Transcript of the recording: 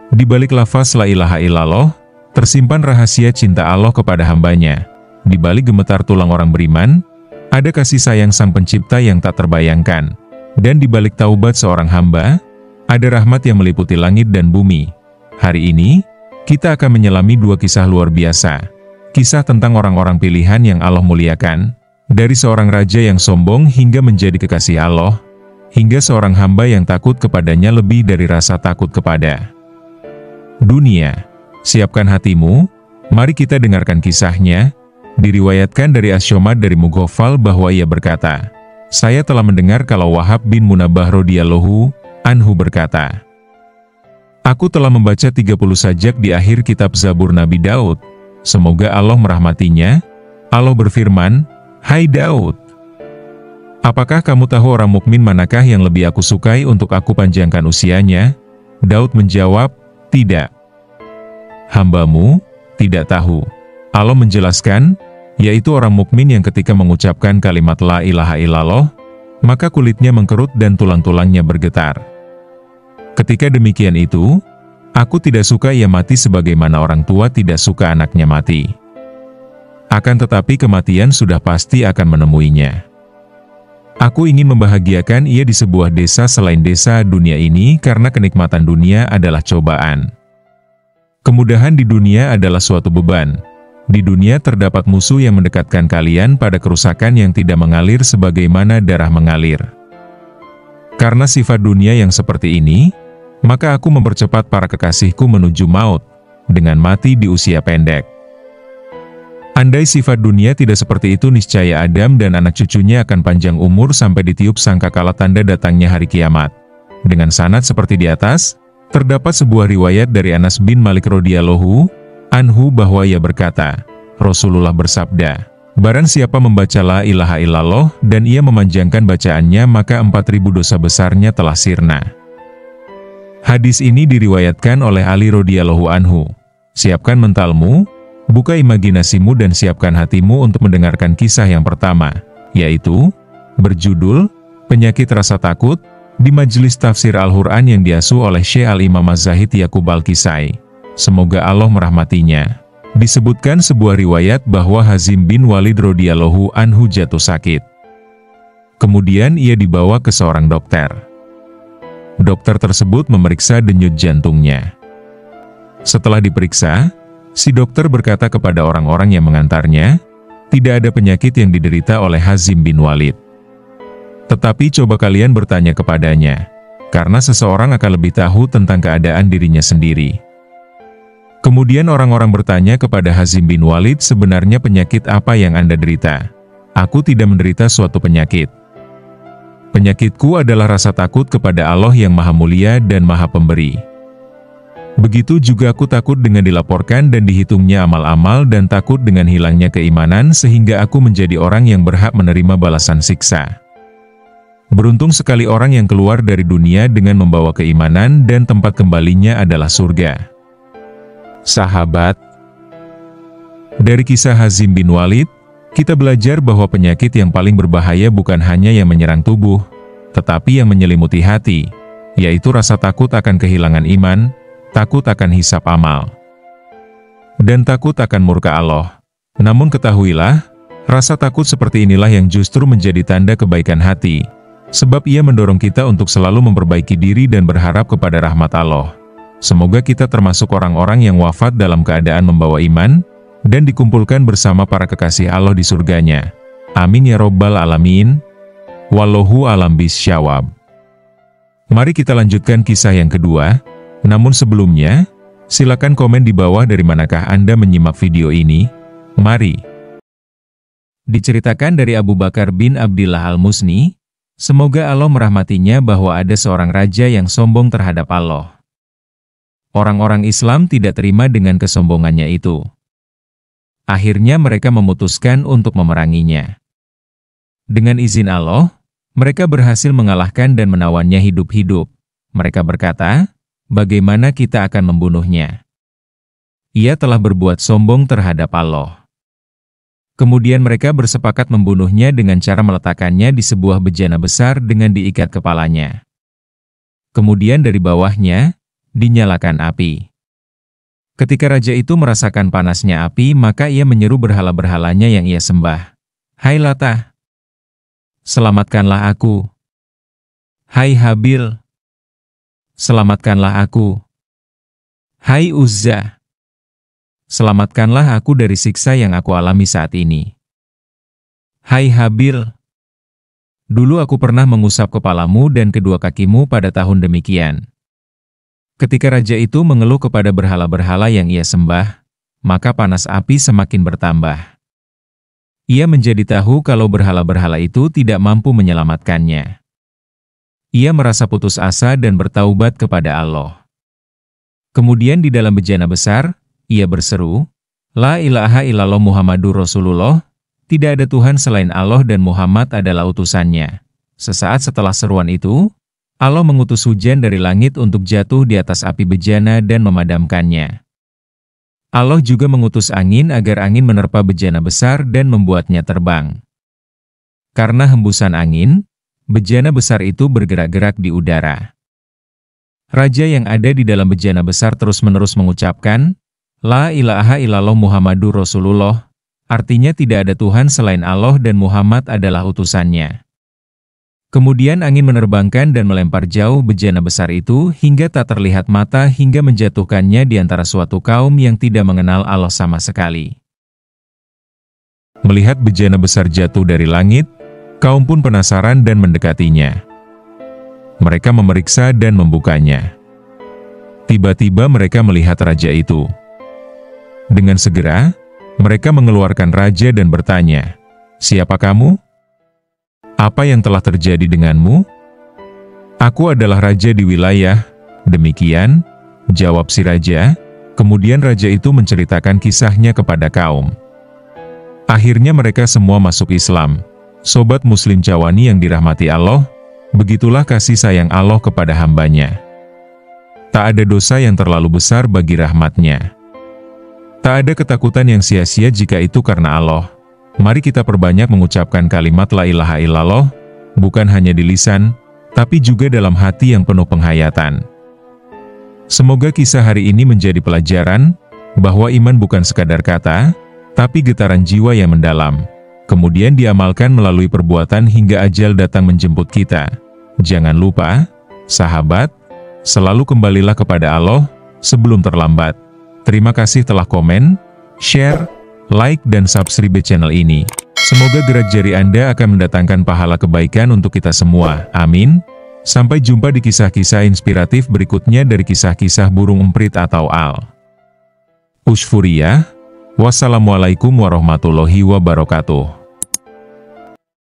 Di balik lafaz la ilaha illallah, tersimpan rahasia cinta Allah kepada hambanya. Di balik gemetar tulang orang beriman, ada kasih sayang Sang Pencipta yang tak terbayangkan. Dan di balik taubat seorang hamba, ada rahmat yang meliputi langit dan bumi. Hari ini, kita akan menyelami dua kisah luar biasa. Kisah tentang orang-orang pilihan yang Allah muliakan, dari seorang raja yang sombong hingga menjadi kekasih Allah, hingga seorang hamba yang takut kepadanya lebih dari rasa takut kepada dunia. Siapkan hatimu, mari kita dengarkan kisahnya. Diriwayatkan dari Asyomad dari Mughafal bahwa ia berkata, saya telah mendengar kalau Wahab bin Munabbah radhiyallahu anhu berkata, aku telah membaca 30 sajak di akhir kitab Zabur Nabi Daud. Semoga Allah merahmatinya. Allah berfirman, hai Daud, apakah kamu tahu orang mukmin manakah yang lebih aku sukai untuk aku panjangkan usianya? Daud menjawab, tidak. Hambamu tidak tahu. Allah menjelaskan, yaitu orang mukmin yang ketika mengucapkan kalimat la ilaha illallah, maka kulitnya mengkerut dan tulang-tulangnya bergetar. Ketika demikian itu, aku tidak suka ia mati sebagaimana orang tua tidak suka anaknya mati. Akan tetapi kematian sudah pasti akan menemuinya. Aku ingin membahagiakan ia di sebuah desa selain desa dunia ini karena kenikmatan dunia adalah cobaan. Kemudahan di dunia adalah suatu beban. Di dunia terdapat musuh yang mendekatkan kalian pada kerusakan yang tidak mengalir sebagaimana darah mengalir. Karena sifat dunia yang seperti ini, maka aku mempercepat para kekasihku menuju maut, dengan mati di usia pendek. Andai sifat dunia tidak seperti itu, niscaya Adam dan anak cucunya akan panjang umur sampai ditiup sangkakala tanda datangnya hari kiamat. Dengan sanad seperti di atas, terdapat sebuah riwayat dari Anas bin Malik radhiyallahu anhu bahwa ia berkata, Rasulullah bersabda, barang siapa membaca la ilaha illallah dan ia memanjangkan bacaannya maka 4000 dosa besarnya telah sirna. Hadis ini diriwayatkan oleh Ali radhiyallahu anhu. Siapkan mentalmu, buka imajinasimu dan siapkan hatimu untuk mendengarkan kisah yang pertama, yaitu berjudul Penyakit Rasa Takut, di majelis tafsir Al-Quran yang diasuh oleh Syekh Al-Imam Az-Zahid Yaqub Al-Kisai. Semoga Allah merahmatinya. Disebutkan sebuah riwayat bahwa Hazim bin Walid radhiyallahu anhu jatuh sakit. Kemudian ia dibawa ke seorang dokter. Dokter tersebut memeriksa denyut jantungnya. Setelah diperiksa, si dokter berkata kepada orang-orang yang mengantarnya, tidak ada penyakit yang diderita oleh Hazim bin Walid. Tetapi coba kalian bertanya kepadanya, karena seseorang akan lebih tahu tentang keadaan dirinya sendiri. Kemudian orang-orang bertanya kepada Hazim bin Walid, sebenarnya penyakit apa yang Anda derita? Aku tidak menderita suatu penyakit. Penyakitku adalah rasa takut kepada Allah yang Maha Mulia dan Maha Pemberi. Begitu juga aku takut dengan dilaporkan dan dihitungnya amal-amal dan takut dengan hilangnya keimanan sehingga aku menjadi orang yang berhak menerima balasan siksa. Beruntung sekali orang yang keluar dari dunia dengan membawa keimanan dan tempat kembalinya adalah surga. Sahabat, dari kisah Hazim bin Walid, kita belajar bahwa penyakit yang paling berbahaya bukan hanya yang menyerang tubuh, tetapi yang menyelimuti hati, yaitu rasa takut akan kehilangan iman, takut akan hisab amal, dan takut akan murka Allah. Namun ketahuilah, rasa takut seperti inilah yang justru menjadi tanda kebaikan hati, sebab ia mendorong kita untuk selalu memperbaiki diri dan berharap kepada rahmat Allah. Semoga kita termasuk orang-orang yang wafat dalam keadaan membawa iman, dan dikumpulkan bersama para kekasih Allah di surganya. Amin ya Rabbal Alamin. Wallahu a'lam bishawab. Mari kita lanjutkan kisah yang kedua. Namun sebelumnya, silakan komen di bawah dari manakah Anda menyimak video ini. Mari. Diceritakan dari Abu Bakar bin Abdillah Al-Musni, semoga Allah merahmatinya, bahwa ada seorang raja yang sombong terhadap Allah. Orang-orang Islam tidak terima dengan kesombongannya itu. Akhirnya mereka memutuskan untuk memeranginya. Dengan izin Allah, mereka berhasil mengalahkan dan menawannya hidup-hidup. Mereka berkata, bagaimana kita akan membunuhnya? Ia telah berbuat sombong terhadap Allah. Kemudian mereka bersepakat membunuhnya dengan cara meletakkannya di sebuah bejana besar dengan diikat kepalanya. Kemudian dari bawahnya, dinyalakan api. Ketika raja itu merasakan panasnya api, maka ia menyeru berhala-berhalanya yang ia sembah. Hai Latah, selamatkanlah aku. Hai Habil, selamatkanlah aku. Hai Uzza, selamatkanlah aku dari siksa yang aku alami saat ini. Hai Habil, dulu aku pernah mengusap kepalamu dan kedua kakimu pada tahun demikian. Ketika raja itu mengeluh kepada berhala-berhala yang ia sembah, maka panas api semakin bertambah. Ia menjadi tahu kalau berhala-berhala itu tidak mampu menyelamatkannya. Ia merasa putus asa dan bertaubat kepada Allah. Kemudian di dalam bejana besar, ia berseru, La ilaha illallah Muhammadur Rasulullah, tidak ada Tuhan selain Allah dan Muhammad adalah utusannya. Sesaat setelah seruan itu, Allah mengutus hujan dari langit untuk jatuh di atas api bejana dan memadamkannya. Allah juga mengutus angin agar angin menerpa bejana besar dan membuatnya terbang. Karena hembusan angin, bejana besar itu bergerak-gerak di udara. Raja yang ada di dalam bejana besar terus-menerus mengucapkan, La ilaha illallah Muhammadur Rasulullah, artinya tidak ada Tuhan selain Allah dan Muhammad adalah utusannya. Kemudian angin menerbangkan dan melempar jauh bejana besar itu hingga tak terlihat mata hingga menjatuhkannya di antara suatu kaum yang tidak mengenal Allah sama sekali. Melihat bejana besar jatuh dari langit, kaum pun penasaran dan mendekatinya. Mereka memeriksa dan membukanya. Tiba-tiba mereka melihat raja itu. Dengan segera, mereka mengeluarkan raja dan bertanya, "Siapa kamu? Apa yang telah terjadi denganmu?" "Aku adalah raja di wilayah." Demikian, jawab si raja. Kemudian raja itu menceritakan kisahnya kepada kaum. Akhirnya mereka semua masuk Islam. Sobat Muslim Cawani yang dirahmati Allah, begitulah kasih sayang Allah kepada hambanya. Tak ada dosa yang terlalu besar bagi rahmatnya. Tak ada ketakutan yang sia-sia jika itu karena Allah. Mari kita perbanyak mengucapkan kalimat La ilaha illallah, bukan hanya di lisan, tapi juga dalam hati yang penuh penghayatan. Semoga kisah hari ini menjadi pelajaran, bahwa iman bukan sekadar kata, tapi getaran jiwa yang mendalam. Kemudian diamalkan melalui perbuatan hingga ajal datang menjemput kita. Jangan lupa, sahabat, selalu kembalilah kepada Allah, sebelum terlambat. Terima kasih telah komen, share, like dan subscribe channel ini. Semoga gerak jari Anda akan mendatangkan pahala kebaikan untuk kita semua. Amin. Sampai jumpa di kisah-kisah inspiratif berikutnya dari kisah-kisah burung emprit atau Al Usfuriyah. Wassalamualaikum warahmatullahi wabarakatuh.